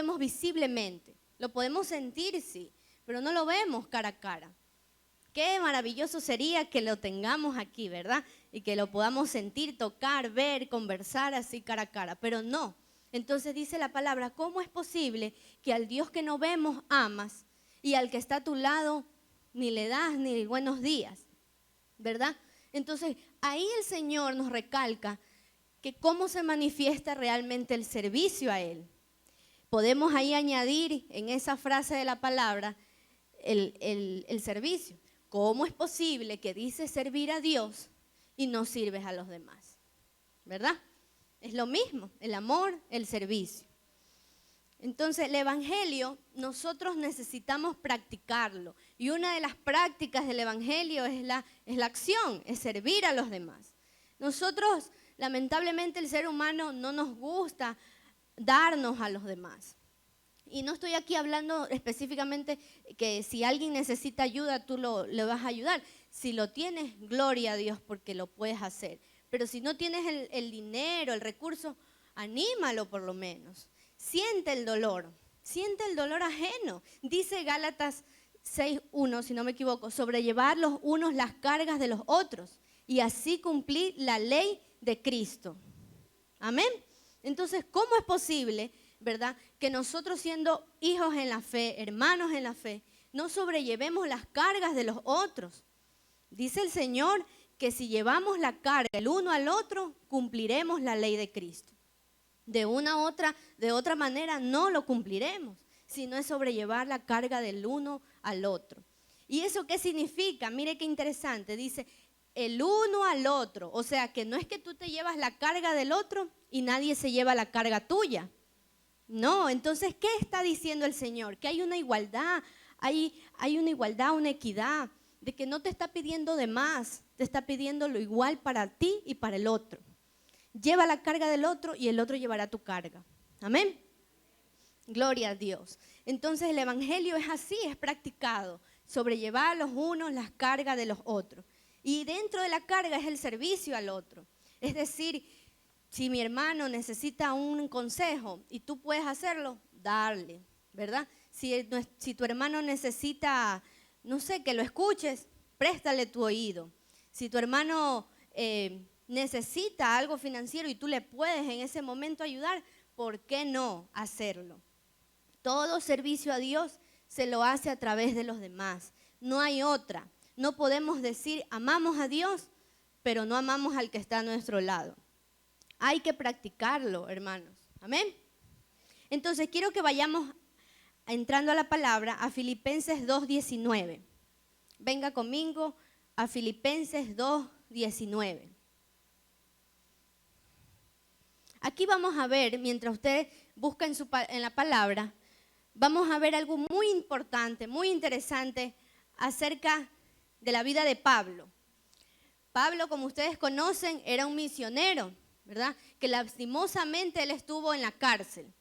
vemos visiblemente. Lo podemos sentir, sí, pero no lo vemos cara a cara. Qué maravilloso sería que lo tengamos aquí, ¿verdad? Y que lo podamos sentir, tocar, ver, conversar así cara a cara, pero no. Entonces dice la palabra, ¿cómo es posible que al Dios que no vemos amas y al que está a tu lado ni le das ni buenos días? ¿Verdad? Entonces ahí el Señor nos recalca que cómo se manifiesta realmente el servicio a Él. Podemos ahí añadir en esa frase de la palabra el servicio. ¿Cómo es posible que dices servir a Dios y no sirves a los demás? ¿Verdad? Es lo mismo, el amor, el servicio. Entonces el evangelio nosotros necesitamos practicarlo. Y una de las prácticas del evangelio es la acción, es servir a los demás. Nosotros, lamentablemente, el ser humano no nos gusta darnos a los demás. Y no estoy aquí hablando específicamente que si alguien necesita ayuda, tú le vas a ayudar. Si lo tienes, gloria a Dios porque lo puedes hacer. Pero si no tienes el dinero, el recurso, anímalo por lo menos. Siente el dolor ajeno. Dice Gálatas 6:1, si no me equivoco, sobrellevar los unos las cargas de los otros y así cumplir la ley de Cristo. Amén. Entonces, ¿cómo es posible, verdad, que nosotros siendo hijos en la fe, hermanos en la fe, no sobrellevemos las cargas de los otros? Dice el Señor que si llevamos la carga el uno al otro, cumpliremos la ley de Cristo. De otra manera no lo cumpliremos, sino es sobrellevar la carga del uno al otro. ¿Y eso qué significa? Mire qué interesante, dice el uno al otro, o sea que no es que tú te llevas la carga del otro y nadie se lleva la carga tuya. No, entonces, ¿qué está diciendo el Señor? Que hay una igualdad, hay una igualdad, una equidad, de que no te está pidiendo de más, te está pidiendo lo igual para ti y para el otro. Lleva la carga del otro y el otro llevará tu carga. Amén. Gloria a Dios. Entonces el evangelio es así, es practicado. Sobrellevar los unos las cargas de los otros. Y dentro de la carga es el servicio al otro. Es decir, si mi hermano necesita un consejo y tú puedes hacerlo, darle, ¿verdad? Si tu hermano necesita, no sé, que lo escuches, préstale tu oído. Si tu hermano necesita algo financiero y tú le puedes en ese momento ayudar, ¿por qué no hacerlo? Todo servicio a Dios se lo hace a través de los demás. No hay otra. No podemos decir amamos a Dios, pero no amamos al que está a nuestro lado. Hay que practicarlo, hermanos. Amén. Entonces quiero que vayamos entrando a la palabra a Filipenses 2:19. Venga conmigo a Filipenses 2:19. Aquí vamos a ver, mientras usted busca en la palabra, vamos a ver algo muy importante, muy interesante acerca de la vida de Pablo. Pablo, como ustedes conocen, era un misionero, ¿verdad? Que lastimosamente él estuvo en la cárcel.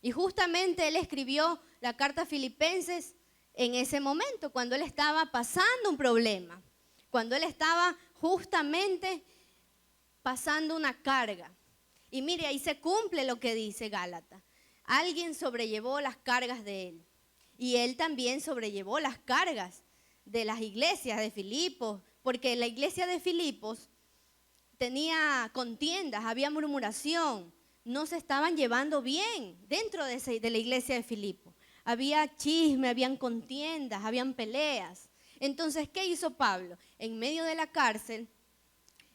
Y justamente él escribió la carta a Filipenses en ese momento, cuando él estaba pasando un problema, cuando él estaba justamente pasando una carga. Y mire, ahí se cumple lo que dice Gálatas. Alguien sobrellevó las cargas de él. Y él también sobrellevó las cargas de las iglesias de Filipos, porque la iglesia de Filipos tenía contiendas, había murmuración, no se estaban llevando bien dentro de la iglesia de Filipos. Había chisme, habían contiendas, habían peleas. Entonces, ¿qué hizo Pablo? En medio de la cárcel,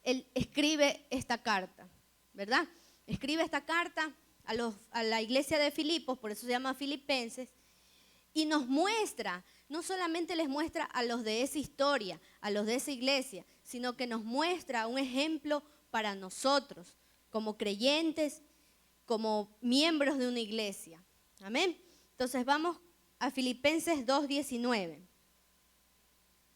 él escribe esta carta, ¿verdad? Escribe esta carta a la iglesia de Filipos, por eso se llama Filipenses, y nos muestra, no solamente les muestra a los de esa historia, a los de esa iglesia, sino que nos muestra un ejemplo para nosotros, como creyentes, como miembros de una iglesia. Amén. Entonces vamos a Filipenses 2:19.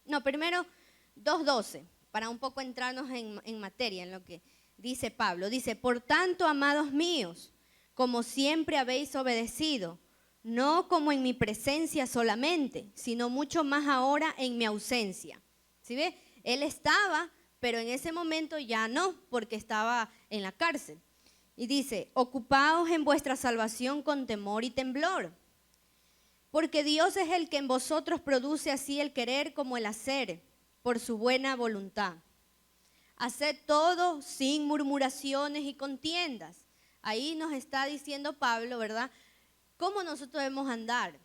No, primero 2:12, para un poco entrarnos en materia, en lo que dice Pablo. Dice, por tanto, amados míos, como siempre habéis obedecido, no como en mi presencia solamente, sino mucho más ahora en mi ausencia. ¿Sí ve? Él estaba, pero en ese momento ya no, porque estaba en la cárcel. Y dice, ocupaos en vuestra salvación con temor y temblor, porque Dios es el que en vosotros produce así el querer como el hacer, por su buena voluntad. Haced todo sin murmuraciones y contiendas. Ahí nos está diciendo Pablo, ¿verdad?, cómo nosotros debemos andar.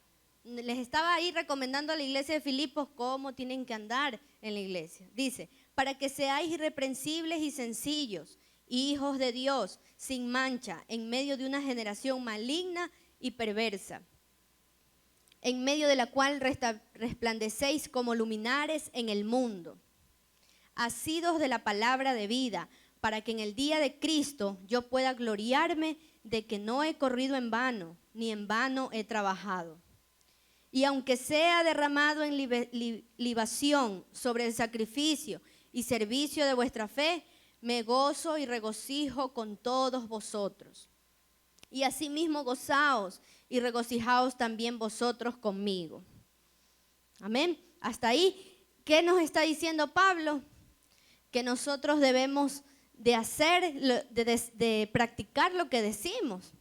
Les estaba ahí recomendando a la iglesia de Filipos cómo tienen que andar en la iglesia. Dice, para que seáis irreprensibles y sencillos, hijos de Dios, sin mancha, en medio de una generación maligna y perversa, en medio de la cual resplandecéis como luminares en el mundo, asidos de la palabra de vida, para que en el día de Cristo yo pueda gloriarme de que no he corrido en vano, ni en vano he trabajado. Y aunque sea derramado en libación sobre el sacrificio y servicio de vuestra fe, me gozo y regocijo con todos vosotros. Y asimismo gozaos y regocijaos también vosotros conmigo. Amén. Hasta ahí, ¿qué nos está diciendo Pablo? Que nosotros debemos de hacer, de practicar lo que decimos,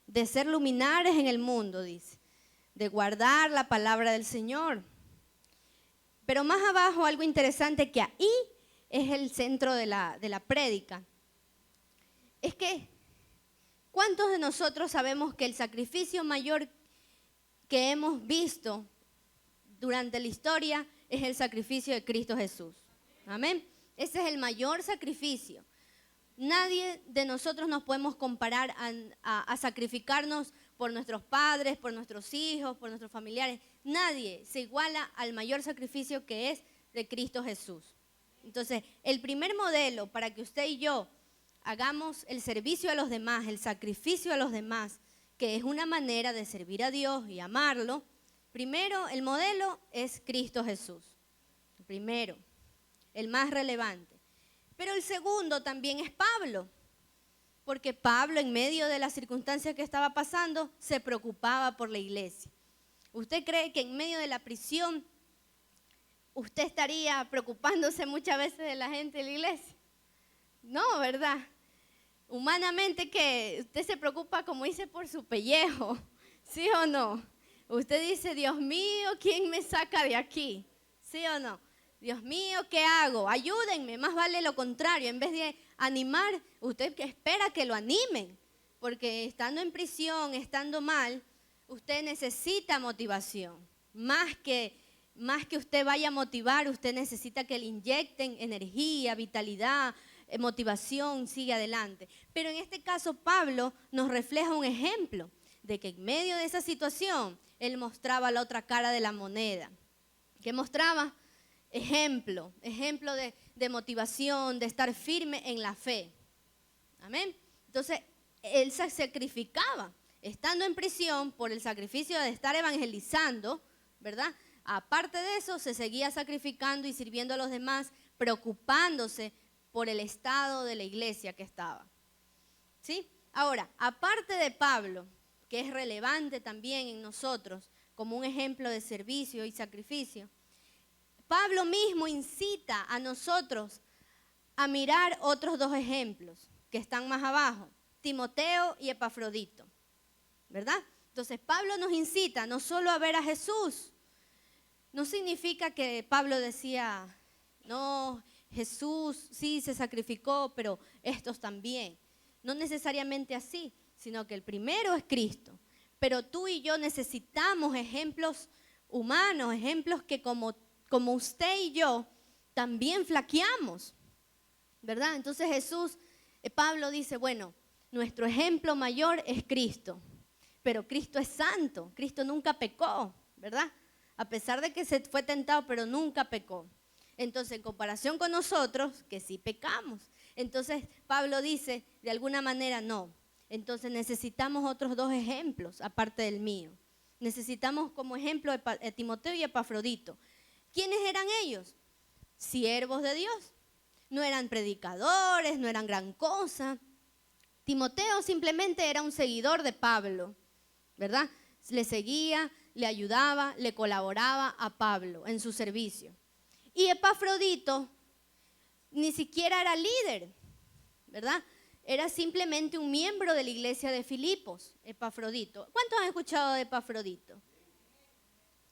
de ser luminares en el mundo, dice, de guardar la palabra del Señor. Pero más abajo algo interesante que ahí es el centro de la prédica. Es que, ¿cuántos de nosotros sabemos que el sacrificio mayor que hemos visto durante la historia es el sacrificio de Cristo Jesús? Amén. Ese es el mayor sacrificio. Nadie de nosotros nos podemos comparar a sacrificarnos por nuestros padres, por nuestros hijos, por nuestros familiares. Nadie se iguala al mayor sacrificio que es de Cristo Jesús. Entonces, el primer modelo para que usted y yo hagamos el servicio a los demás, el sacrificio a los demás, que es una manera de servir a Dios y amarlo, primero el modelo es Cristo Jesús. El primero, el más relevante. Pero el segundo también es Pablo, porque Pablo en medio de las circunstancias que estaba pasando se preocupaba por la iglesia. ¿Usted cree que en medio de la prisión usted estaría preocupándose muchas veces de la gente de la iglesia? No, ¿verdad? Humanamente que usted se preocupa, como dice, por su pellejo, ¿sí o no? Usted dice, Dios mío, ¿quién me saca de aquí? ¿Sí o no? Dios mío, ¿qué hago? Ayúdenme, más vale lo contrario. En vez de animar, usted espera que lo animen, porque estando en prisión, estando mal, usted necesita motivación. Más que usted vaya a motivar, usted necesita que le inyecten energía, vitalidad, motivación, sigue adelante. Pero en este caso Pablo nos refleja un ejemplo de que en medio de esa situación, él mostraba la otra cara de la moneda. ¿Qué mostraba? Ejemplo de motivación, de estar firme en la fe. Amén. Entonces, él se sacrificaba, estando en prisión por el sacrificio de estar evangelizando, ¿verdad? Aparte de eso, se seguía sacrificando y sirviendo a los demás, preocupándose por el estado de la iglesia que estaba. ¿Sí? Ahora, aparte de Pablo, que es relevante también en nosotros como un ejemplo de servicio y sacrificio, Pablo mismo incita a nosotros a mirar otros dos ejemplos que están más abajo, Timoteo y Epafrodito, ¿verdad? Entonces Pablo nos incita no solo a ver a Jesús. No significa que Pablo decía, no, Jesús sí se sacrificó, pero estos también. No necesariamente así, sino que el primero es Cristo. Pero tú y yo necesitamos ejemplos humanos, ejemplos que como usted y yo también flaqueamos, ¿verdad? Entonces Pablo dice, bueno, nuestro ejemplo mayor es Cristo, pero Cristo es santo, Cristo nunca pecó, ¿verdad? A pesar de que se fue tentado, pero nunca pecó. Entonces, en comparación con nosotros, que sí pecamos. Entonces, Pablo dice, de alguna manera, no. Entonces, necesitamos otros dos ejemplos, aparte del mío. Necesitamos como ejemplo a Timoteo y a Epafrodito. ¿Quiénes eran ellos? Siervos de Dios. No eran predicadores, no eran gran cosa. Timoteo simplemente era un seguidor de Pablo, ¿verdad? Le seguía, le ayudaba, le colaboraba a Pablo en su servicio. Y Epafrodito ni siquiera era líder, ¿verdad? era simplemente un miembro de la iglesia de Filipos, Epafrodito. ¿Cuántos han escuchado de Epafrodito?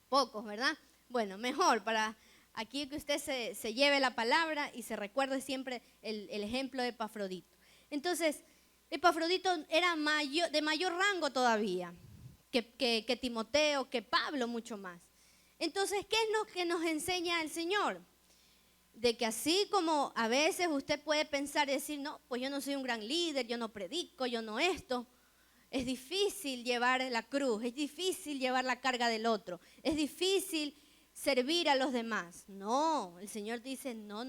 Pocos, ¿verdad? Bueno, mejor para aquí que usted se lleve la palabra y se recuerde siempre el ejemplo de Epafrodito. Entonces, Epafrodito era de mayor rango todavía que Timoteo, que Pablo, mucho más. Entonces, ¿qué es lo que nos enseña el Señor? De que así como a veces usted puede pensar y decir, no, pues yo no soy un gran líder, yo no predico, yo no esto. Es difícil llevar la cruz, es difícil llevar la carga del otro, es difícil servir a los demás. No, el Señor dice, no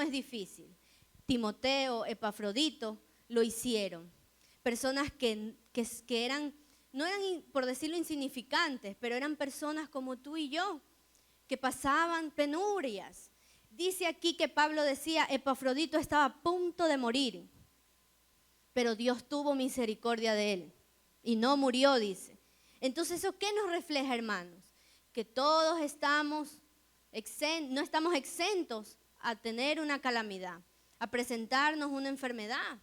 es difícil. Timoteo, Epafrodito lo hicieron. Personas que eran, no eran, por decirlo, insignificantes, pero eran personas como tú y yo, que pasaban penurias. Dice aquí que Pablo decía, Epafrodito estaba a punto de morir, pero Dios tuvo misericordia de él y no murió, dice. Entonces, ¿eso qué nos refleja, hermanos? Que todos no estamos exentos a tener una calamidad, a presentarnos una enfermedad.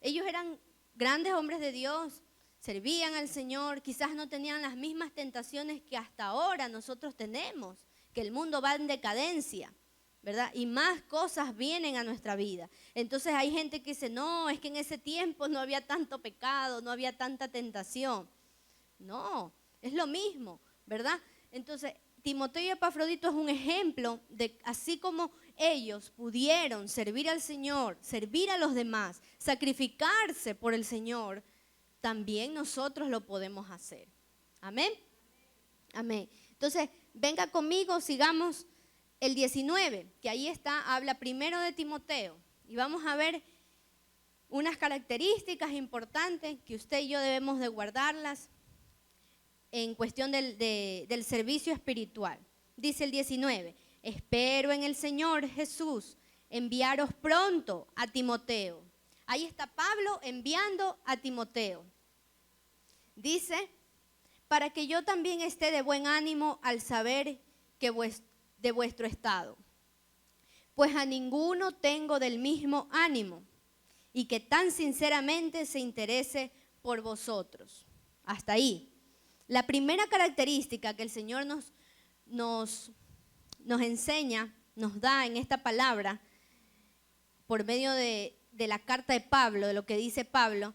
Ellos eran grandes hombres de Dios, servían al Señor, quizás no tenían las mismas tentaciones que hasta ahora nosotros tenemos, que el mundo va en decadencia, ¿verdad? Y más cosas vienen a nuestra vida. Entonces hay gente que dice, no, es que en ese tiempo no había tanto pecado, no había tanta tentación. No, es lo mismo, ¿verdad? Entonces, Timoteo y Epafrodito es un ejemplo de así como ellos pudieron servir al Señor, servir a los demás, sacrificarse por el Señor, también nosotros lo podemos hacer. Amén. Amén. Entonces, venga conmigo, sigamos el 19, que ahí está, habla primero de Timoteo. Y vamos a ver unas características importantes que usted y yo debemos de guardarlas en cuestión del servicio espiritual. Dice el 19, espero en el Señor Jesús enviaros pronto a Timoteo. Ahí está Pablo enviando a Timoteo. Dice, para que yo también esté de buen ánimo al saber que de vuestro estado. Pues a ninguno tengo del mismo ánimo y que tan sinceramente se interese por vosotros. Hasta ahí. La primera característica que el Señor nos enseña, nos da en esta palabra, por medio de la carta de Pablo, de lo que dice Pablo,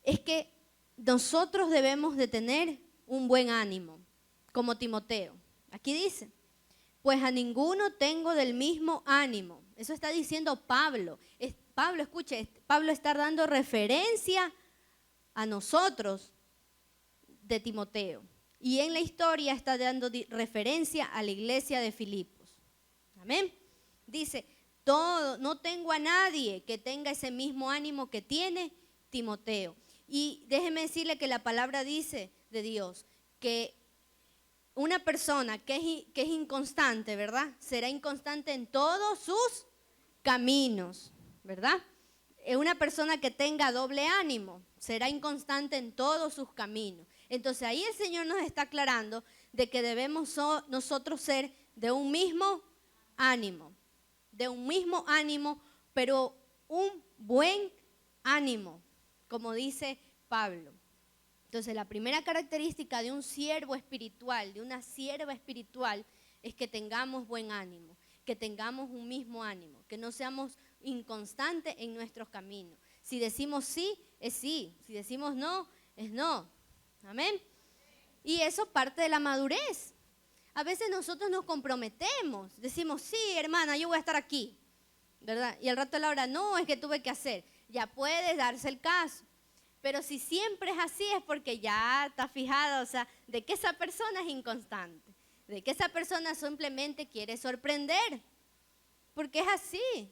es que nosotros debemos de tener un buen ánimo, como Timoteo. Aquí dice, pues a ninguno tengo del mismo ánimo. Eso está diciendo Pablo. Pablo, escuche, Pablo está dando referencia a nosotros de Timoteo. Y en la historia está dando referencia a la iglesia de Filipos. Amén. Dice, no tengo a nadie que tenga ese mismo ánimo que tiene Timoteo. Y déjeme decirle que la palabra dice de Dios que una persona que es inconstante, ¿verdad? Será inconstante en todos sus caminos, ¿verdad? Una persona que tenga doble ánimo será inconstante en todos sus caminos. Entonces ahí el Señor nos está aclarando de que debemos nosotros ser de un mismo ánimo, pero un buen ánimo, como dice Pablo. Entonces la primera característica de un siervo espiritual, de una sierva espiritual, es que tengamos buen ánimo, que tengamos un mismo ánimo, que no seamos inconstantes en nuestros caminos. Si decimos sí, es sí. Si decimos no, es no. Amén. Y eso parte de la madurez. A veces nosotros nos comprometemos, decimos, sí, hermana, yo voy a estar aquí, ¿verdad? Y al rato de la hora, no, es que tuve que hacer. Ya puede darse el caso. Pero si siempre es así, es porque ya está fijada, o sea, de que esa persona es inconstante, de que esa persona simplemente quiere sorprender, porque es así,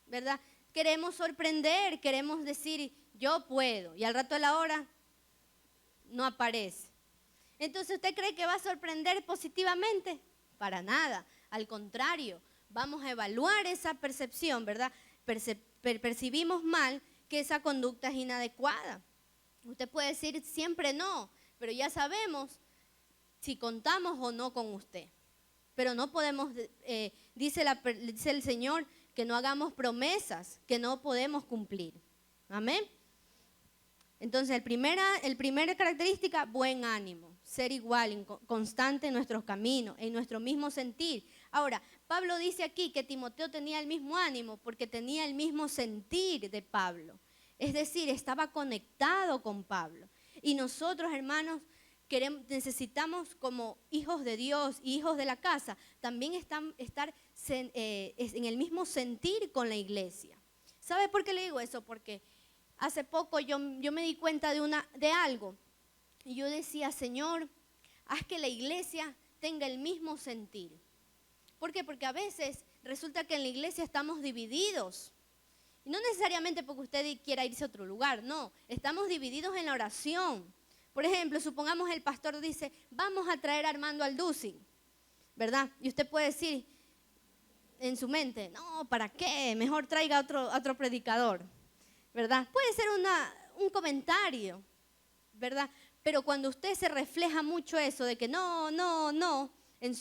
¿verdad? Queremos sorprender, queremos decir, yo puedo, y al rato de la hora no aparece. Entonces, ¿usted cree que va a sorprender positivamente? Para nada, al contrario, vamos a evaluar esa percepción, ¿verdad? Percibimos mal que esa conducta es inadecuada. Usted puede decir siempre no, pero ya sabemos si contamos o no con usted. Pero no podemos, dice el Señor, que no hagamos promesas que no podemos cumplir. Amén. Entonces, el primera característica, buen ánimo, ser igual, constante en nuestros caminos, en nuestro mismo sentir. Ahora, Pablo dice aquí que Timoteo tenía el mismo ánimo porque tenía el mismo sentir de Pablo. Es decir, estaba conectado con Pablo. Y nosotros, hermanos, necesitamos como hijos de Dios y hijos de la casa, también estar en el mismo sentir con la iglesia. ¿Sabe por qué le digo eso? Porque hace poco yo me di cuenta de algo y yo decía, Señor, haz que la iglesia tenga el mismo sentir. ¿Por qué? Porque a veces resulta que en la iglesia estamos divididos. Y no necesariamente porque usted quiera irse a otro lugar, no. Estamos divididos en la oración. Por ejemplo, supongamos el pastor dice, vamos a traer a Armando Alducin, ¿verdad? Y usted puede decir en su mente, no, ¿para qué? Mejor traiga otro predicador, ¿verdad? Puede ser un comentario, ¿verdad? Pero cuando usted se refleja mucho eso de que no, en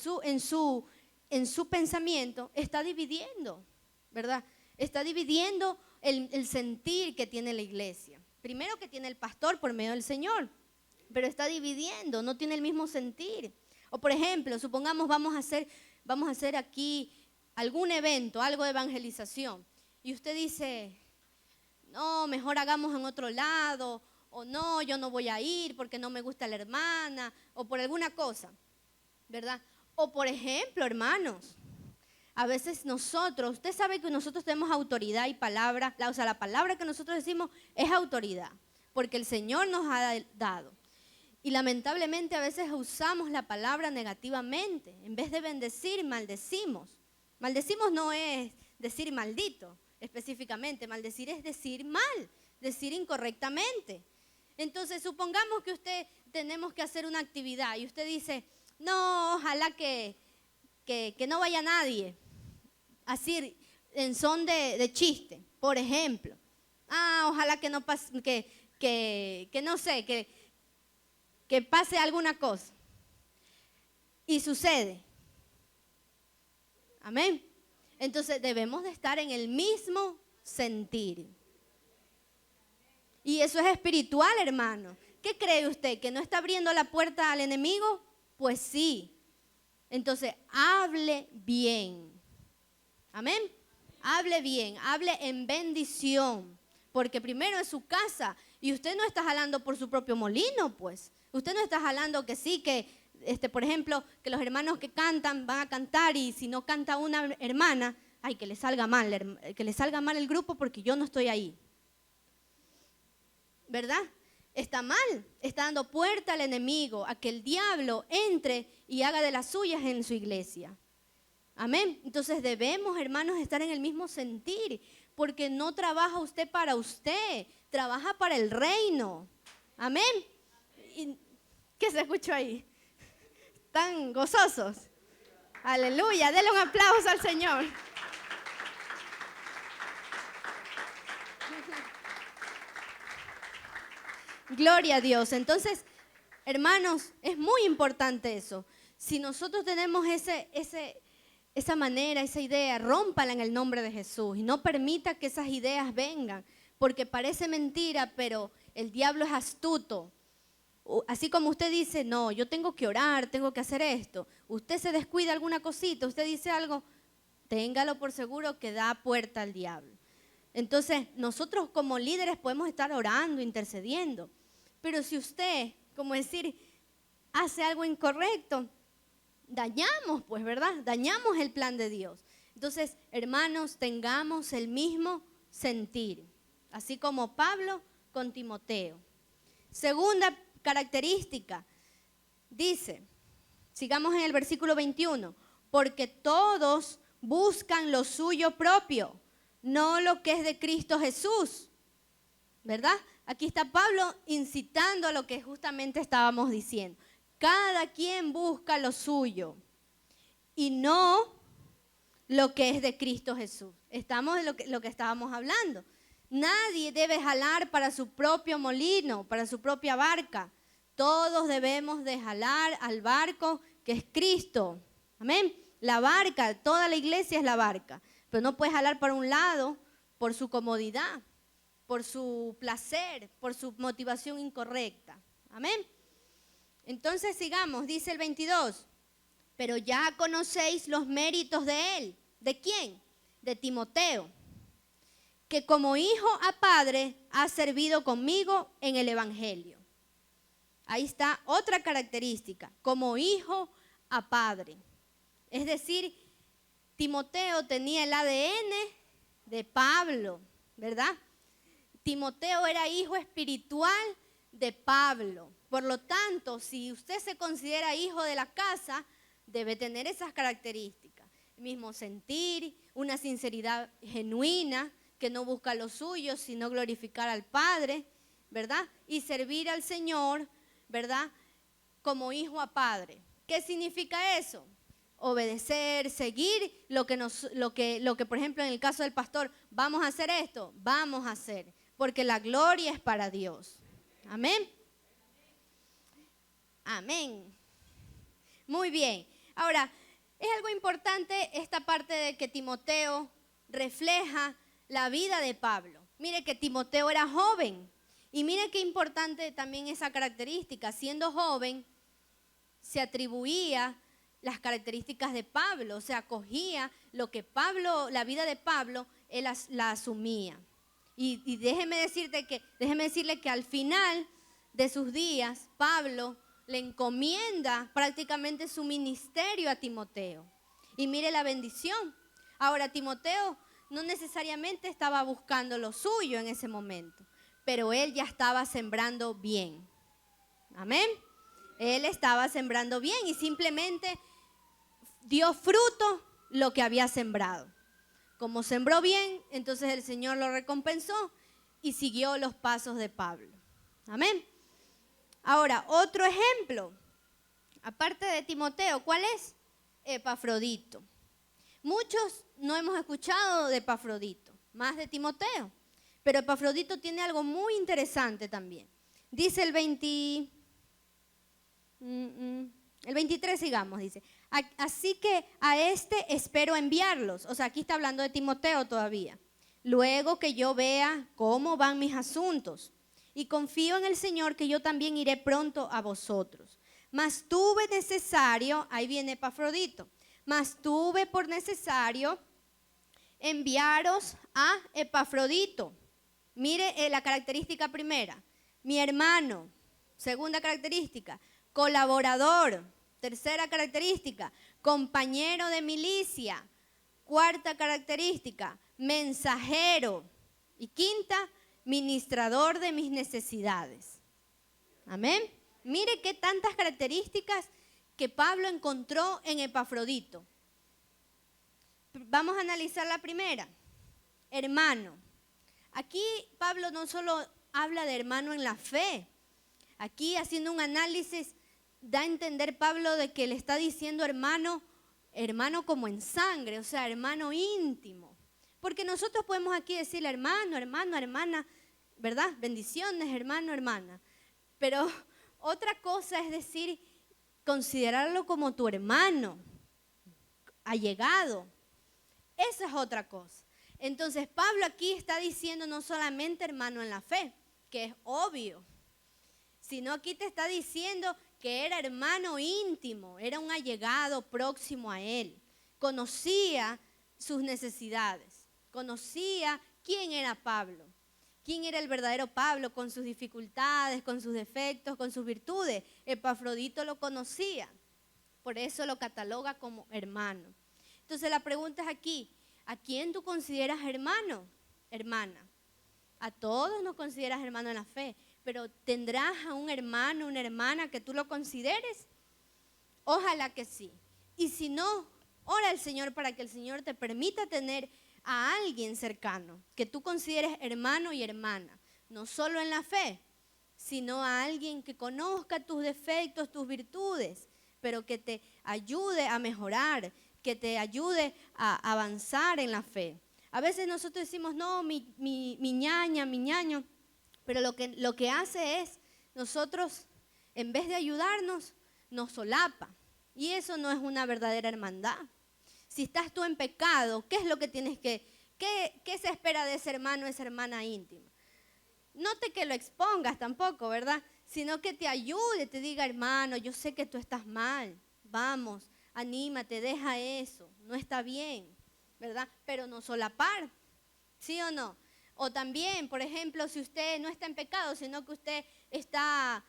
su pensamiento, está dividiendo, ¿verdad? Está dividiendo el sentir que tiene la iglesia. Primero que tiene el pastor por medio del Señor, pero está dividiendo, no tiene el mismo sentir. O por ejemplo, supongamos vamos a hacer aquí algún evento, algo de evangelización, y usted dice, no, mejor hagamos en otro lado, o no, yo no voy a ir porque no me gusta la hermana, o por alguna cosa, ¿verdad? O por ejemplo, hermanos, a veces usted sabe que nosotros tenemos autoridad y palabra, la palabra que nosotros decimos es autoridad, porque el Señor nos ha dado. Y lamentablemente a veces usamos la palabra negativamente, en vez de bendecir, maldecimos. Maldecimos no es decir maldito específicamente, maldecir es decir mal, decir incorrectamente. Entonces supongamos que tenemos que hacer una actividad y usted dice, no, ojalá que no vaya nadie, así en son de chiste, por ejemplo. Ojalá que no pase, que no sé, que pase alguna cosa. Y sucede. Amén. Entonces debemos de estar en el mismo sentir. Y eso es espiritual, hermano. ¿Qué cree usted? ¿Que no está abriendo la puerta al enemigo? Pues sí. Entonces, hable bien. Amén. Hable bien, hable en bendición. Porque primero es su casa y usted no está jalando por su propio molino, pues. Usted no está jalando que sí, por ejemplo, que los hermanos que cantan van a cantar y si no canta una hermana, ay, que le salga mal el grupo porque yo no estoy ahí. ¿Verdad? Está mal, está dando puerta al enemigo, a que el diablo entre y haga de las suyas en su iglesia. Amén. Entonces debemos, hermanos, estar en el mismo sentir, porque no trabaja usted para usted, trabaja para el reino. Amén. ¿Qué se escuchó ahí? ¿Están gozosos? Aleluya, denle un aplauso al Señor. Gloria a Dios. Entonces, hermanos, es muy importante eso. Si nosotros tenemos esa manera, esa idea, rómpala en el nombre de Jesús y no permita que esas ideas vengan, porque parece mentira, pero el diablo es astuto. Así como usted dice, no, yo tengo que orar, tengo que hacer esto. Usted se descuida alguna cosita, usted dice algo, téngalo por seguro que da puerta al diablo. Entonces, nosotros como líderes podemos estar orando, intercediendo. Pero si usted, como decir, hace algo incorrecto, dañamos, pues, ¿verdad? Dañamos el plan de Dios. Entonces, hermanos, tengamos el mismo sentir, así como Pablo con Timoteo. Segunda característica, dice, sigamos en el versículo 21, porque todos buscan lo suyo propio, no lo que es de Cristo Jesús, ¿verdad? Aquí está Pablo incitando a lo que justamente estábamos diciendo. Cada quien busca lo suyo y no lo que es de Cristo Jesús. Estamos en lo que estábamos hablando. Nadie debe jalar para su propio molino, para su propia barca. Todos debemos de jalar al barco que es Cristo. Amén. La barca, toda la iglesia es la barca. pero no puedes jalar para un lado por su comodidad, por su placer, por su motivación incorrecta. Amén. Entonces sigamos, dice el 22. Pero ya conocéis los méritos de él. ¿De quién? De Timoteo, que como hijo a padre ha servido conmigo en el evangelio. Ahí está otra característica, como hijo a padre. Es decir, Timoteo tenía el ADN de Pablo, ¿verdad? Timoteo era hijo espiritual de Pablo. Por lo tanto, si usted se considera hijo de la casa, debe tener esas características. El mismo sentir, una sinceridad genuina, que no busca lo suyo, sino glorificar al Padre, ¿verdad? Y servir al Señor, ¿verdad? Como hijo a padre. ¿Qué significa eso? Obedecer, seguir lo que, por ejemplo, en el caso del pastor, vamos a hacer esto, vamos a hacer, porque la gloria es para Dios. Amén. Amén. Muy bien. Ahora, es algo importante esta parte de que Timoteo refleja la vida de Pablo. Mire que Timoteo era joven. Y mire qué importante también esa característica. Siendo joven, se atribuía las características de Pablo. O sea, cogía lo que Pablo, la vida de Pablo, él la asumía. Y déjeme decirle que al final de sus días, Pablo le encomienda prácticamente su ministerio a Timoteo. Y mire la bendición. Ahora, Timoteo no necesariamente estaba buscando lo suyo en ese momento, pero él ya estaba sembrando bien. Amén. Él estaba sembrando bien y simplemente dio fruto lo que había sembrado. Como sembró bien, entonces el Señor lo recompensó y siguió los pasos de Pablo. Amén. Ahora, otro ejemplo, aparte de Timoteo, ¿cuál es? Epafrodito. Muchos no hemos escuchado de Epafrodito, más de Timoteo, pero Epafrodito tiene algo muy interesante también. Dice el 23, sigamos, dice, así que a este espero enviarlos. O sea, aquí está hablando de Timoteo todavía. Luego que yo vea cómo van mis asuntos. Y confío en el Señor que yo también iré pronto a vosotros. Mas tuve necesario, ahí viene Epafrodito, mas tuve por necesario enviaros a Epafrodito. Mire la característica primera, mi hermano. Segunda característica, colaborador. Tercera característica, compañero de milicia. Cuarta característica, mensajero. Y quinta, ministrador de mis necesidades. Amén. Mire qué tantas características que Pablo encontró en Epafrodito. Vamos a analizar la primera. Hermano. Aquí Pablo no solo habla de hermano en la fe. Aquí, haciendo un análisis, da a entender Pablo de que le está diciendo hermano, hermano como en sangre, o sea, hermano íntimo. Porque nosotros podemos aquí decirle hermano, hermano, hermana, ¿verdad? Bendiciones, hermano, hermana. Pero otra cosa es decir, considerarlo como tu hermano, allegado. Esa es otra cosa. Entonces, Pablo aquí está diciendo no solamente hermano en la fe, que es obvio, sino aquí te está diciendo que era hermano íntimo, era un allegado próximo a él. Conocía sus necesidades, conocía quién era Pablo, quién era el verdadero Pablo con sus dificultades, con sus defectos, con sus virtudes. Epafrodito lo conocía, por eso lo cataloga como hermano. Entonces la pregunta es aquí, ¿a quién tú consideras hermano, hermana? A todos nos consideras hermano en la fe, pero ¿tendrás a un hermano, una hermana que tú lo consideres? Ojalá que sí. Y si no, ora al Señor para que el Señor te permita tener a alguien cercano, que tú consideres hermano y hermana, no solo en la fe, sino a alguien que conozca tus defectos, tus virtudes, pero que te ayude a mejorar, que te ayude a avanzar en la fe. A veces nosotros decimos, no, mi ñaña, mi ñaño, pero lo que hace es, nosotros, en vez de ayudarnos, nos solapa. Y eso no es una verdadera hermandad. Si estás tú en pecado, ¿qué es lo que tienes que, qué se espera de ese hermano, esa hermana íntima? No te que lo expongas tampoco, ¿verdad? Sino que te ayude, te diga, hermano, yo sé que tú estás mal, vamos, anímate, deja eso, no está bien, ¿verdad? Pero no solapar, ¿sí o no? O también, por ejemplo, si usted no está en pecado, sino que usted está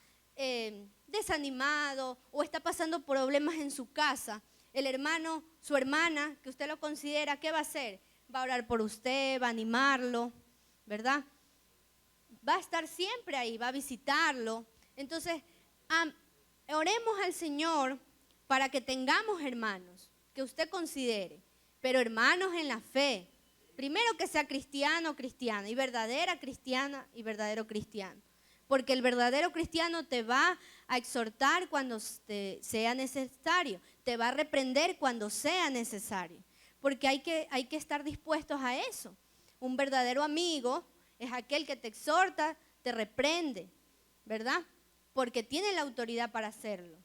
desanimado o está pasando problemas en su casa, el hermano, su hermana, que usted lo considera, ¿qué va a hacer? Va a orar por usted, va a animarlo, ¿verdad? Va a estar siempre ahí, va a visitarlo. Entonces, oremos al Señor para que tengamos hermanos que usted considere, pero hermanos en la fe. Primero que sea cristiano o cristiana, y verdadera cristiana y verdadero cristiano. Porque el verdadero cristiano te va a exhortar cuando sea necesario, te va a reprender cuando sea necesario. Porque hay que estar dispuestos a eso. Un verdadero amigo es aquel que te exhorta, te reprende, ¿verdad? Porque tiene la autoridad para hacerlo.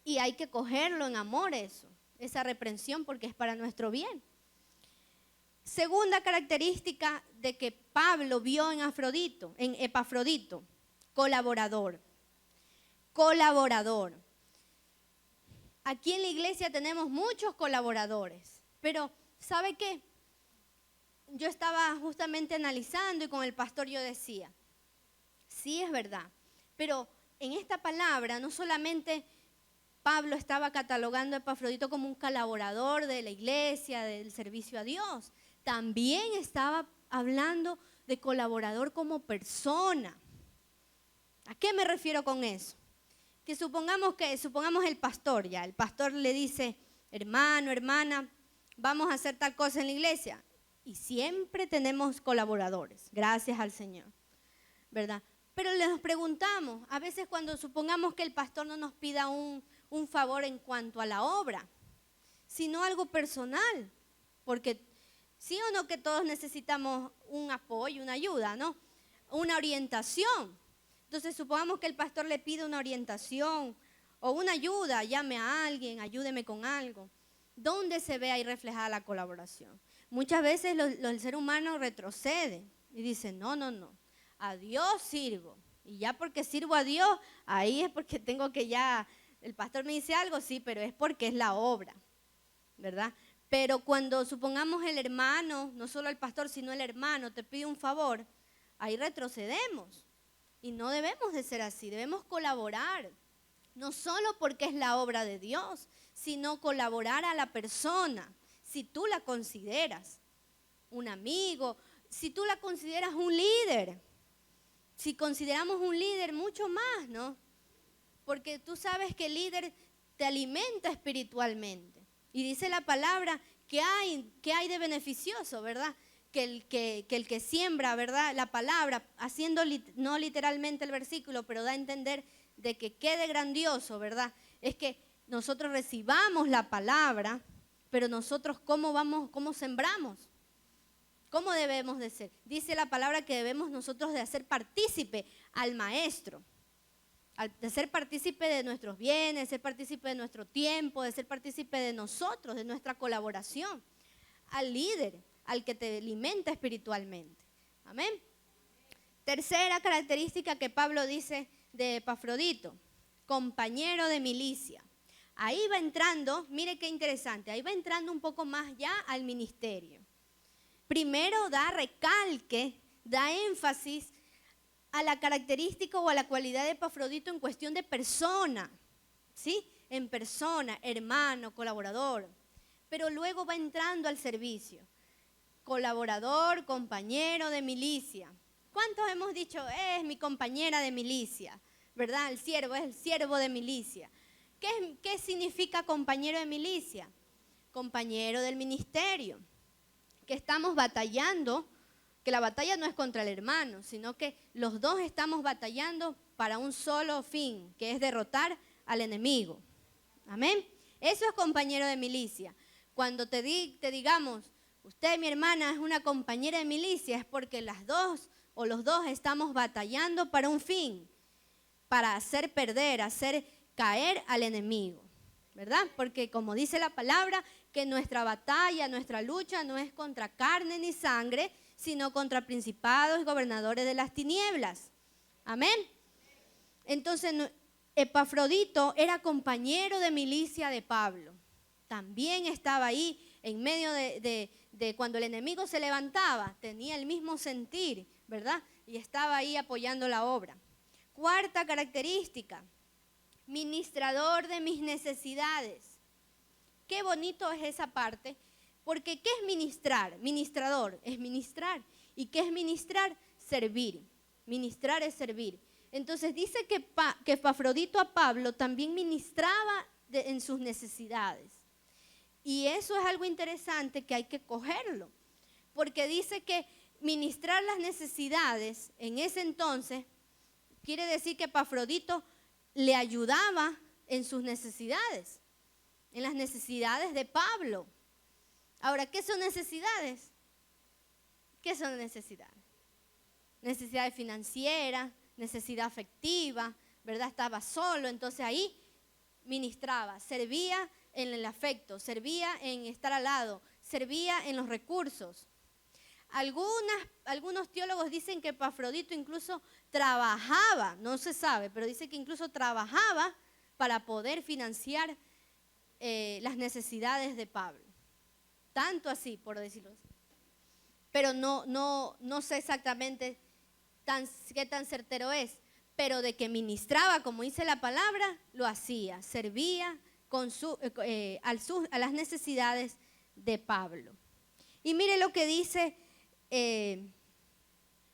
Y hay que cogerlo en amor eso, esa reprensión, porque es para nuestro bien. Segunda característica de que Pablo vio en Epafrodito, colaborador. Colaborador. Aquí en la iglesia tenemos muchos colaboradores, pero ¿sabe qué? Yo estaba justamente analizando y con el pastor yo decía, sí es verdad, pero en esta palabra no solamente Pablo estaba catalogando a Epafrodito como un colaborador de la iglesia, del servicio a Dios, también estaba hablando de colaborador como persona. ¿A qué me refiero con eso? Que supongamos el pastor ya, el pastor le dice, hermano, hermana, vamos a hacer tal cosa en la iglesia. Y siempre tenemos colaboradores, gracias al Señor, ¿verdad? Pero les preguntamos, a veces cuando supongamos que el pastor no nos pida un favor en cuanto a la obra, sino algo personal, porque sí o no que todos necesitamos un apoyo, una ayuda, ¿no? Una orientación. Entonces supongamos que el pastor le pide una orientación o una ayuda, llame a alguien, ayúdeme con algo. ¿Dónde se ve ahí reflejada la colaboración? Muchas veces el ser humano retrocede y dice, no, a Dios sirvo. Y ya porque sirvo a Dios, ahí es porque tengo que ya, el pastor me dice algo, sí, pero es porque es la obra, ¿verdad? Pero cuando supongamos el hermano, no solo el pastor, sino el hermano, te pide un favor, ahí retrocedemos. Y no debemos de ser así, debemos colaborar. No solo porque es la obra de Dios, sino colaborar a la persona. Si tú la consideras un amigo, si tú la consideras un líder, si consideramos un líder mucho más, ¿no? Porque tú sabes que el líder te alimenta espiritualmente. Y dice la palabra que hay de beneficioso, ¿verdad? Que el que siembra, ¿verdad? La palabra, haciendo no literalmente el versículo, pero da a entender de que quede grandioso, ¿verdad? Es que nosotros recibamos la palabra, pero nosotros ¿cómo sembramos? ¿Cómo debemos de ser? Dice la palabra que debemos nosotros de hacer partícipe al maestro, de ser partícipe de nuestros bienes, de ser partícipe de nuestro tiempo, de ser partícipe de nosotros, de nuestra colaboración, al líder, al que te alimenta espiritualmente. Amén. Tercera característica que Pablo dice de Epafrodito, compañero de milicia. Ahí va entrando, mire qué interesante, ahí va entrando un poco más ya al ministerio. Primero da recalque, da énfasis a la característica o a la cualidad de Epafrodito en cuestión de persona, ¿sí? En persona, hermano, colaborador. Pero luego va entrando al servicio. Colaborador, compañero de milicia. ¿Cuántos hemos dicho, es mi compañera de milicia? ¿Verdad? El siervo es el siervo de milicia. ¿Qué significa compañero de milicia? Compañero del ministerio. Que estamos batallando, que la batalla no es contra el hermano, sino que los dos estamos batallando para un solo fin, que es derrotar al enemigo. Amén. Eso es compañero de milicia. Cuando te digamos, usted, mi hermana, es una compañera de milicia, es porque las dos o los dos estamos batallando para un fin, para hacer perder, hacer caer al enemigo, ¿verdad? Porque como dice la palabra, que nuestra batalla, nuestra lucha no es contra carne ni sangre, sino contra principados y gobernadores de las tinieblas. Amén. Entonces, Epafrodito era compañero de milicia de Pablo. También estaba ahí en medio de cuando el enemigo se levantaba, tenía el mismo sentir, ¿verdad? Y estaba ahí apoyando la obra. Cuarta característica, ministrador de mis necesidades. Qué bonito es esa parte, porque ¿qué es ministrar? Ministrador es ministrar. ¿Y qué es ministrar? Servir. Ministrar es servir. Entonces dice que Epafrodito a Pablo también ministraba en sus necesidades. Y eso es algo interesante que hay que cogerlo, porque dice que ministrar las necesidades en ese entonces quiere decir que Epafrodito le ayudaba en sus necesidades, en las necesidades de Pablo. Ahora, ¿qué son necesidades? ¿Qué son necesidades? Necesidades financieras, necesidad afectiva, ¿verdad? Estaba solo, entonces ahí ministraba, servía en el afecto, servía en estar al lado, servía en los recursos. Algunos teólogos dicen que Epafrodito incluso trabajaba, no se sabe, pero dice que incluso trabajaba para poder financiar las necesidades de Pablo. Tanto así, por decirlo así. Pero no sé exactamente qué tan certero es, pero de que ministraba, como dice la palabra, lo hacía, servía a las necesidades de Pablo. Y mire lo que dice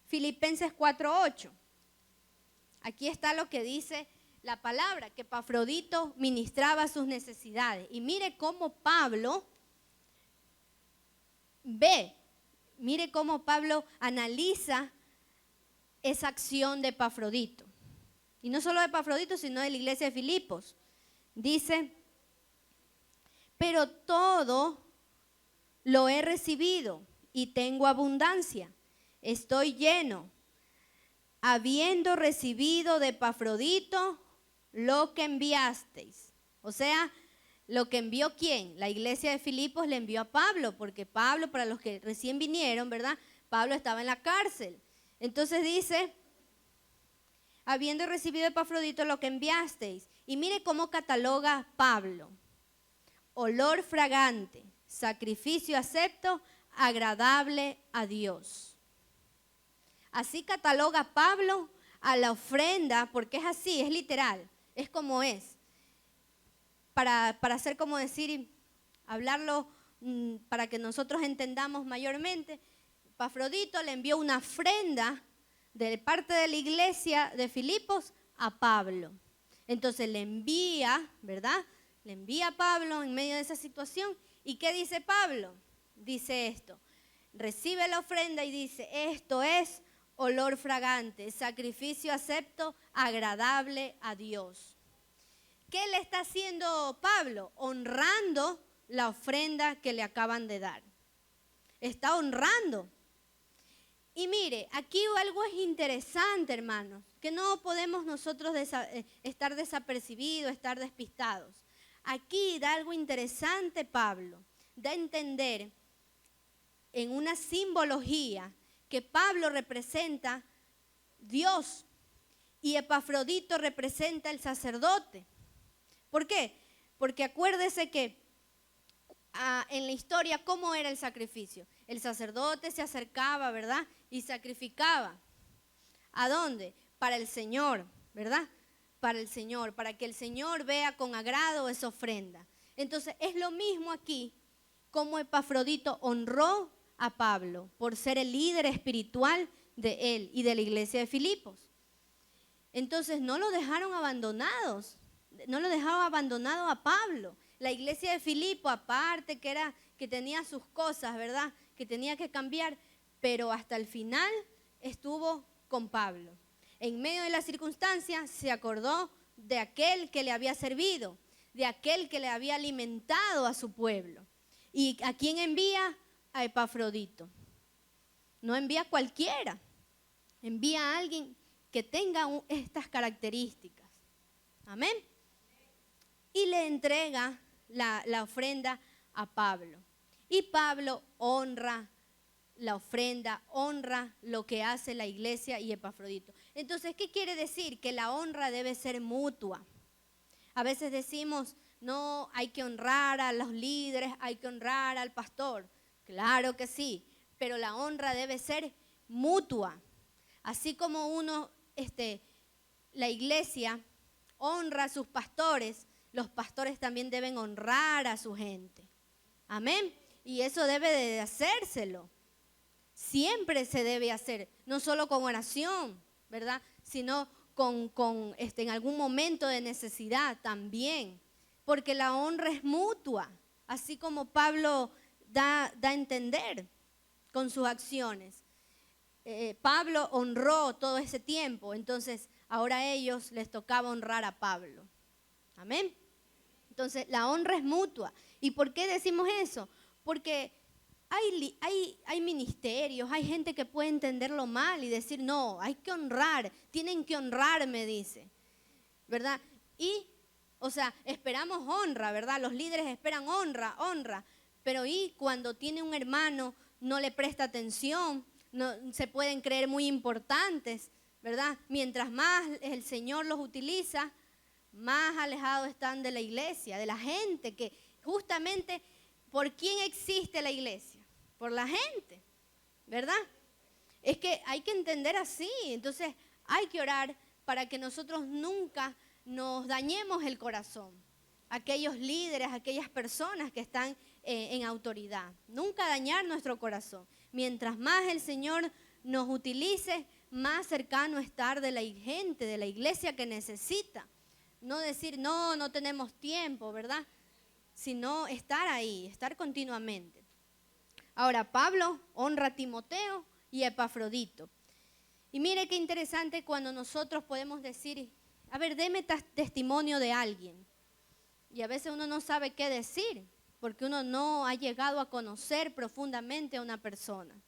Filipenses 4:8. Aquí está lo que dice la palabra, que Epafrodito ministraba sus necesidades. Y mire cómo Pablo mire cómo Pablo analiza esa acción de Epafrodito. Y no solo de Epafrodito, sino de la iglesia de Filipos. Dice, pero todo lo he recibido y tengo abundancia. Estoy lleno, habiendo recibido de Epafrodito lo que enviasteis. O sea, lo que envió ¿quién? La iglesia de Filipos le envió a Pablo, porque Pablo, para los que recién vinieron, ¿verdad? Pablo estaba en la cárcel. Entonces dice, habiendo recibido de Epafrodito lo que enviasteis. Y mire cómo cataloga Pablo. Olor fragante, sacrificio acepto, agradable a Dios. Así cataloga Pablo a la ofrenda, porque es así, es literal, es como es. Para hacer como decir, hablarlo para que nosotros entendamos mayormente, Epafrodito le envió una ofrenda de parte de la iglesia de Filipos a Pablo. Entonces le envía, ¿verdad? Le envía a Pablo en medio de esa situación. ¿Y qué dice Pablo? Dice esto, recibe la ofrenda y dice, esto es olor fragante, sacrificio acepto, agradable a Dios. ¿Qué le está haciendo Pablo? Honrando la ofrenda que le acaban de dar. Está honrando. Y mire, aquí algo es interesante, hermanos, que no podemos nosotros estar desapercibidos, estar despistados. Aquí da algo interesante Pablo, da a entender en una simbología que Pablo representa Dios y Epafrodito representa el sacerdote. ¿Por qué? Porque acuérdese que en la historia, ¿cómo era el sacrificio? El sacerdote se acercaba, ¿verdad? Y sacrificaba. ¿A dónde? Para el Señor, ¿verdad? Para el Señor, para que el Señor vea con agrado esa ofrenda. Entonces, es lo mismo aquí, como Epafrodito honró a Pablo por ser el líder espiritual de él y de la iglesia de Filipos. Entonces, no lo dejaron abandonados, no lo dejaron abandonado a Pablo. La iglesia de Filipo, aparte que tenía sus cosas, ¿verdad? Que tenía que cambiar, pero hasta el final estuvo con Pablo. En medio de las circunstancias se acordó de aquel que le había servido, de aquel que le había alimentado a su pueblo. ¿Y a quién envía? A Epafrodito. No envía a cualquiera, envía a alguien que tenga estas características. Amén. Y le entrega la ofrenda a Pablo. Y Pablo honra la ofrenda, honra lo que hace la iglesia y Epafrodito. Entonces, ¿qué quiere decir? Que la honra debe ser mutua. A veces decimos, no, hay que honrar a los líderes, hay que honrar al pastor. Claro que sí, pero la honra debe ser mutua. Así como la iglesia honra a sus pastores, los pastores también deben honrar a su gente. Amén. Y eso debe de hacérselo. Siempre se debe hacer, no solo con oración, ¿verdad? Sino en algún momento de necesidad también. Porque la honra es mutua, así como Pablo da a entender con sus acciones. Pablo honró todo ese tiempo, entonces ahora a ellos les tocaba honrar a Pablo. Amén. Entonces la honra es mutua. ¿Y por qué decimos eso? Porque hay ministerios, hay gente que puede entenderlo mal y decir, no, hay que honrar, tienen que honrarme, dice, ¿verdad? Esperamos honra, ¿verdad? Los líderes esperan honra, pero ¿y cuando tiene un hermano no le presta atención? No, se pueden creer muy importantes, ¿verdad? Mientras más el Señor los utiliza, más alejados están de la iglesia, de la gente, que justamente, ¿por quién existe la iglesia? Por la gente, ¿verdad? Es que hay que entender así, entonces hay que orar para que nosotros nunca nos dañemos el corazón. Aquellos líderes, aquellas personas que están en autoridad, nunca dañar nuestro corazón. Mientras más el Señor nos utilice, más cercano estar de la gente, de la iglesia que necesita. No decir, no tenemos tiempo, ¿verdad? Sino estar ahí, estar continuamente. Ahora, Pablo honra a Timoteo y a Epafrodito. Y mire qué interesante cuando nosotros podemos decir, a ver, deme testimonio de alguien. Y a veces uno no sabe qué decir, porque uno no ha llegado a conocer profundamente a una persona.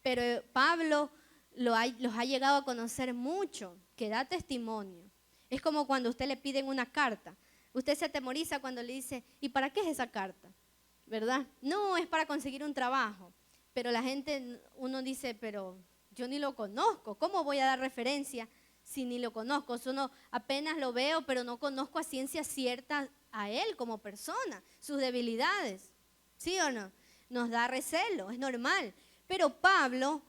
Pero Pablo los ha llegado a conocer mucho, que da testimonio. Es como cuando a usted le piden una carta. Usted se atemoriza cuando le dice, ¿y para qué es esa carta? ¿Verdad? No, es para conseguir un trabajo. Pero la gente, uno dice, pero yo ni lo conozco. ¿Cómo voy a dar referencia si ni lo conozco? Uno apenas lo veo, pero no conozco a ciencia cierta a él como persona, sus debilidades. ¿Sí o no? Nos da recelo, es normal. Pero Pablo,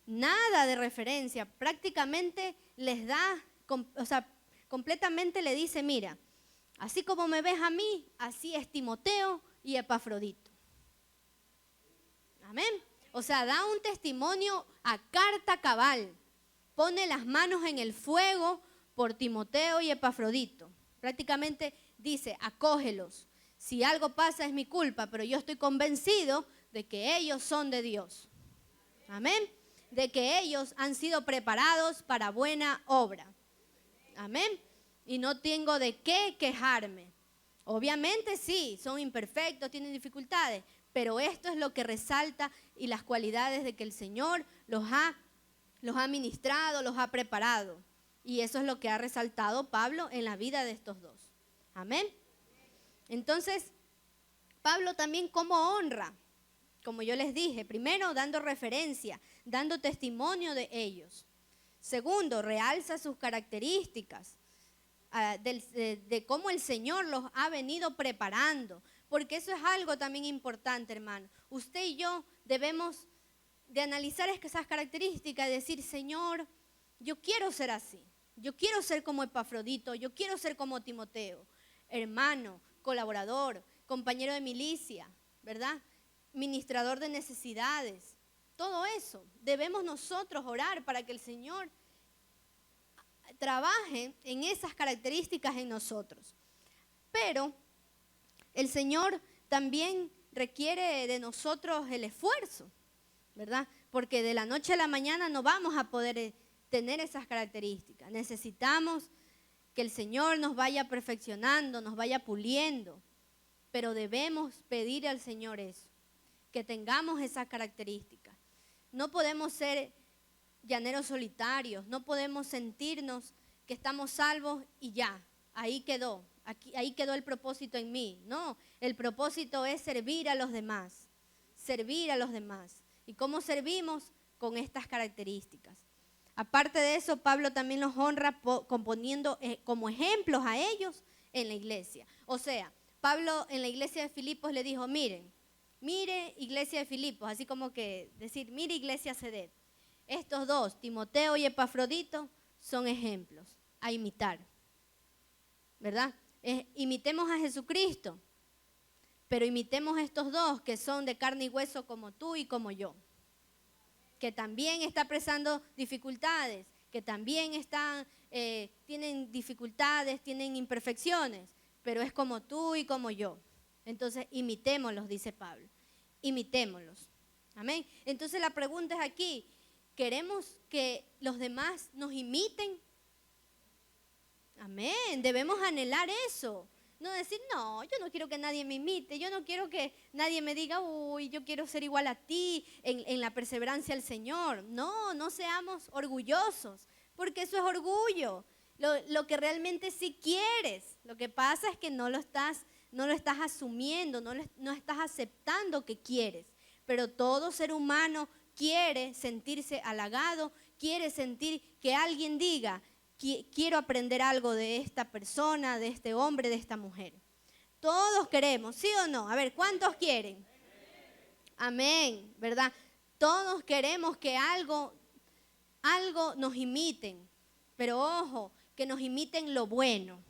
nada de referencia, prácticamente les da, completamente le dice, mira, así como me ves a mí, así es Timoteo y Epafrodito. Amén. O sea, da un testimonio a carta cabal. Pone las manos en el fuego por Timoteo y Epafrodito. Prácticamente dice, acógelos. Si algo pasa es mi culpa, pero yo estoy convencido de que ellos son de Dios. Amén. De que ellos han sido preparados para buena obra. Amén. Y no tengo de qué quejarme. Obviamente sí, son imperfectos, tienen dificultades, pero esto es lo que resalta y las cualidades de que el Señor los ha ministrado, los ha preparado. Y eso es lo que ha resaltado Pablo en la vida de estos dos. Amén. Entonces, Pablo también como honra, como yo les dije, primero dando referencia, dando testimonio de ellos. Segundo, realza sus características. De cómo el Señor los ha venido preparando, porque eso es algo también importante, hermano. Usted y yo debemos de analizar esas características y decir, Señor, yo quiero ser así, yo quiero ser como Epafrodito, yo quiero ser como Timoteo, hermano, colaborador, compañero de milicia, ¿verdad? Ministrador de necesidades, todo eso. Debemos nosotros orar para que el Señor trabaje en esas características en nosotros. Pero el Señor también requiere de nosotros el esfuerzo, ¿verdad? Porque de la noche a la mañana no vamos a poder tener esas características. Necesitamos que el Señor nos vaya perfeccionando, nos vaya puliendo, pero debemos pedir al Señor eso, que tengamos esas características. No podemos ser llaneros solitarios, no podemos sentirnos que estamos salvos y ya, ahí quedó, ahí quedó el propósito en mí. No, el propósito es servir a los demás. Servir a los demás. ¿Y cómo servimos? Con estas características. Aparte de eso, Pablo también los honra componiendo como ejemplos a ellos en la iglesia. O sea, Pablo en la iglesia de Filipos le dijo, mire iglesia de Filipos, así como que decir, mire iglesia Ceded. Estos dos, Timoteo y Epafrodito, son ejemplos a imitar, ¿verdad? Imitemos a Jesucristo, pero imitemos a estos dos que son de carne y hueso como tú y como yo, que también está pasando dificultades, que también tienen dificultades, tienen imperfecciones, pero es como tú y como yo. Entonces, imitémoslos, dice Pablo. Imitémoslos. Amén. Entonces, la pregunta es aquí, ¿queremos que los demás nos imiten? Amén. Debemos anhelar eso. No decir, no, yo no quiero que nadie me imite, yo no quiero que nadie me diga, uy, yo quiero ser igual a ti en la perseverancia del Señor. No, no seamos orgullosos, porque eso es orgullo. Lo que realmente sí quieres, lo que pasa es que no lo estás asumiendo, no estás aceptando que quieres. Pero todo ser humano quiere sentirse halagado, quiere sentir que alguien diga, quiero aprender algo de esta persona, de este hombre, de esta mujer. Todos queremos, ¿sí o no? A ver, ¿cuántos quieren? Amén, ¿verdad? Todos queremos que algo nos imiten, pero ojo, que nos imiten lo bueno.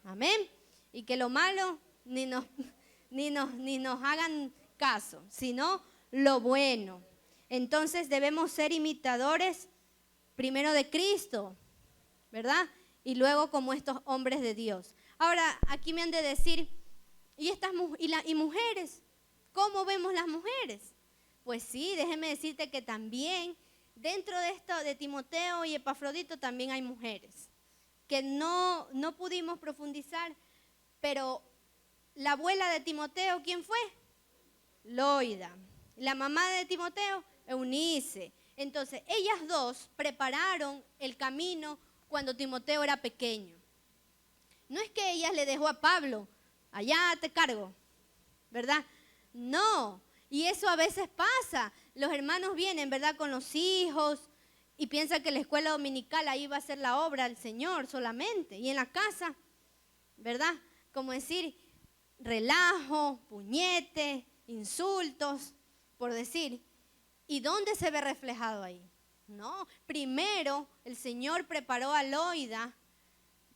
Amén. Y que lo malo ni nos hagan caso, sino lo bueno. Entonces debemos ser imitadores primero de Cristo, ¿verdad? Y luego como estos hombres de Dios. Ahora, aquí me han de decir, ¿y mujeres? ¿Cómo vemos las mujeres? Pues sí, déjeme decirte que también dentro de esto de Timoteo y Epafrodito también hay mujeres que no pudimos profundizar, pero la abuela de Timoteo, ¿quién fue? Loida. La mamá de Timoteo, Eunice. Entonces, ellas dos prepararon el camino cuando Timoteo era pequeño. No es que ella le dejó a Pablo, allá te cargo, ¿verdad? No, y eso a veces pasa. Los hermanos vienen, ¿verdad?, con los hijos y piensan que la escuela dominical ahí va a ser la obra del Señor solamente. Y en la casa, ¿verdad?, como decir, relajo, puñete, insultos, por decir. ¿Y dónde se ve reflejado ahí? No, primero el Señor preparó a Loida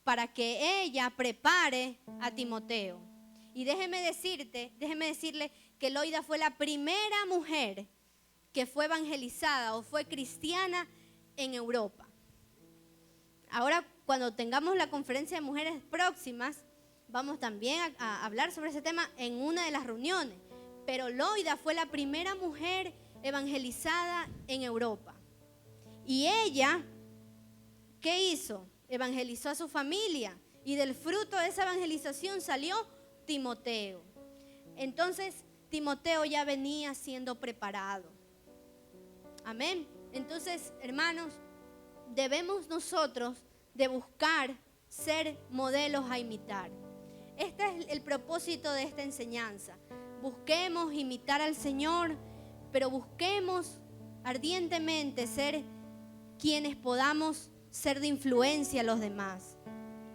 para que ella prepare a Timoteo. Y déjeme decirle que Loida fue la primera mujer que fue evangelizada o fue cristiana en Europa. Ahora, cuando tengamos la conferencia de mujeres próximas, vamos también a hablar sobre ese tema en una de las reuniones. Pero Loida fue la primera mujer evangelizada en Europa. Y ella, ¿qué hizo? Evangelizó a su familia. Y del fruto de esa evangelización salió Timoteo. Entonces, Timoteo ya venía siendo preparado. Amén. Entonces, hermanos, debemos nosotros de buscar ser modelos a imitar. Este es el propósito de esta enseñanza. Busquemos imitar al Señor, pero busquemos ardientemente ser quienes podamos ser de influencia a los demás.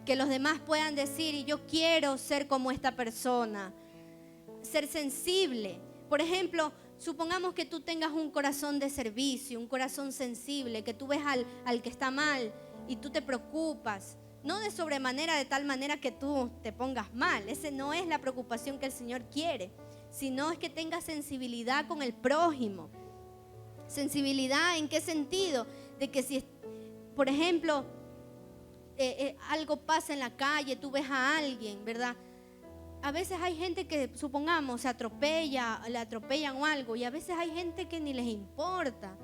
Que los demás puedan decir, y yo quiero ser como esta persona. Ser sensible. Por ejemplo, supongamos que tú tengas un corazón de servicio, un corazón sensible, que tú ves al que está mal y tú te preocupas. No de sobremanera, de tal manera que tú te pongas mal. Esa no es la preocupación que el Señor quiere, sino es que tengas sensibilidad con el prójimo. ¿Sensibilidad en qué sentido? De que si, por ejemplo, algo pasa en la calle, tú ves a alguien, ¿verdad? A veces hay gente que, supongamos, le atropellan o algo, y a veces hay gente que ni les importa,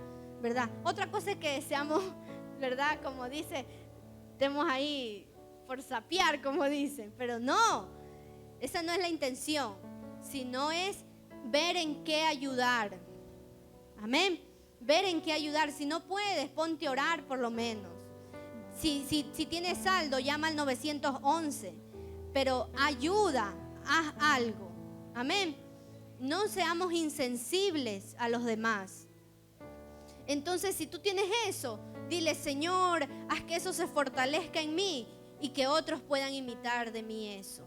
¿verdad? Otra cosa es que seamos, ¿verdad? Como dice, estemos ahí por sapear, como dicen, pero no, esa no es la intención, sino es ver en qué ayudar. Amén. Ver en qué ayudar. Si no puedes, ponte a orar por lo menos. Si tienes saldo, llama al 911. pero ayuda, haz algo. Amén. No seamos insensibles a los demás. Entonces, si tú tienes eso, dile: Señor, haz que eso se fortalezca en mí y que otros puedan imitar de mí eso,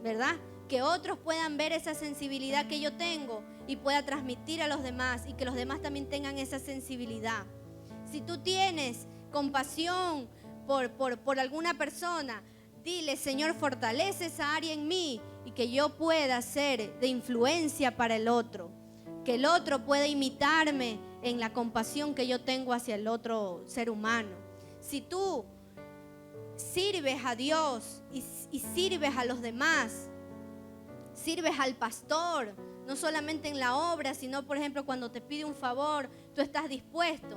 ¿verdad? Que otros puedan ver esa sensibilidad que yo tengo y pueda transmitir a los demás, y que los demás también tengan esa sensibilidad. Si tú tienes compasión por alguna persona, dile: Señor, fortalece esa área en mí y que yo pueda ser de influencia para el otro. Que el otro pueda imitarme en la compasión que yo tengo hacia el otro ser humano. Si tú sirves a Dios y sirves a los demás, sirves al pastor, no solamente en la obra, sino por ejemplo cuando te pide un favor, tú estás dispuesto,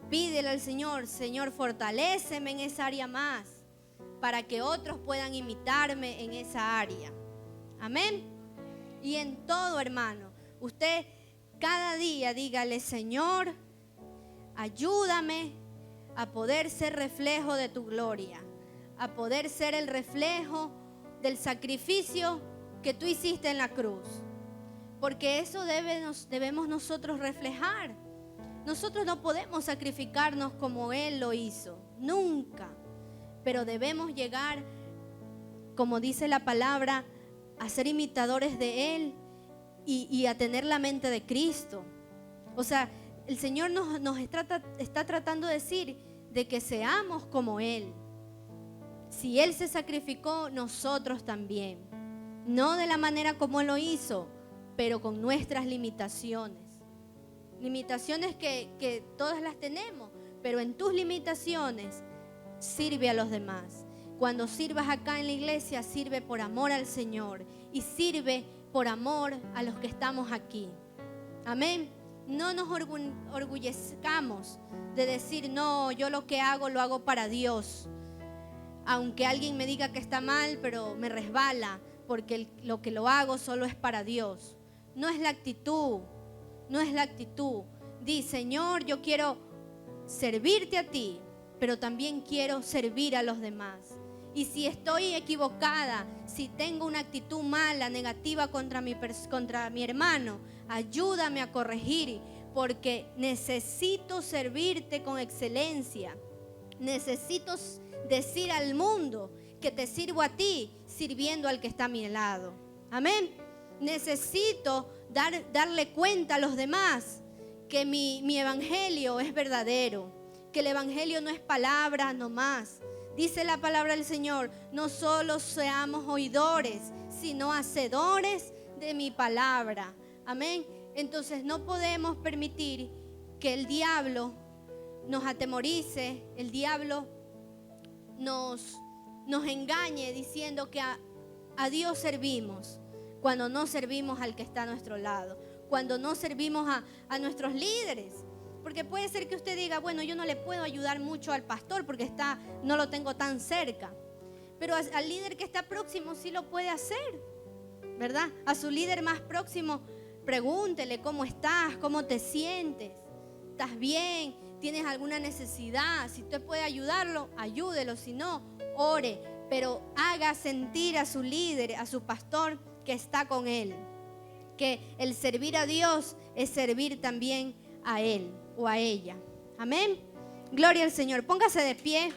pídele al Señor: Señor, fortaléceme en esa área más, para que otros puedan imitarme en esa área. Amén. Y en todo, hermano, usted cada día dígale: Señor, ayúdame a poder ser reflejo de tu gloria, a poder ser el reflejo del sacrificio que tú hiciste en la cruz. Porque eso debemos nosotros reflejar. Nosotros no podemos sacrificarnos como Él lo hizo, nunca. Pero debemos llegar, como dice la palabra, a ser imitadores de Él y a tener la mente de Cristo. O sea, el Señor nos está tratando de decir de que seamos como Él. Si Él se sacrificó, nosotros también. No de la manera como Él lo hizo, pero con nuestras limitaciones. Limitaciones que todas las tenemos, pero en tus limitaciones sirve a los demás. Cuando sirvas acá en la iglesia, sirve por amor al Señor y sirve por amor a los que estamos aquí. Amén. No nos orgullezcamos de decir: no, yo lo que hago lo hago para Dios. Aunque alguien me diga que está mal, pero me resbala, porque lo que lo hago solo es para Dios. No es la actitud, no es la actitud. Di: Señor, yo quiero servirte a ti, pero también quiero servir a los demás. Y si estoy equivocada, si tengo una actitud mala, negativa contra mi hermano, ayúdame a corregir, porque necesito servirte con excelencia. Necesito decir al mundo que te sirvo a ti, sirviendo al que está a mi lado. Amén. Necesito darle cuenta a los demás que mi evangelio es verdadero, que el evangelio no es palabra nomás. Dice la palabra del Señor: no solo seamos oidores, sino hacedores de mi palabra. Amén. Entonces no podemos permitir que el diablo nos atemorice, el diablo nos engañe diciendo que a Dios servimos, cuando no servimos al que está a nuestro lado, cuando no servimos a nuestros líderes. Porque puede ser que usted diga: bueno, yo no le puedo ayudar mucho al pastor porque no lo tengo tan cerca. Pero al líder que está próximo sí lo puede hacer, ¿verdad? A su líder más próximo, pregúntele: ¿cómo estás? ¿Cómo te sientes? ¿Estás bien? ¿Tienes alguna necesidad? Si usted puede ayudarlo, ayúdelo. Si no, ore. Pero haga sentir a su líder, a su pastor, que está con él. Que el servir a Dios es servir también a él o a ella. Amén. Gloria al Señor. Póngase de pie.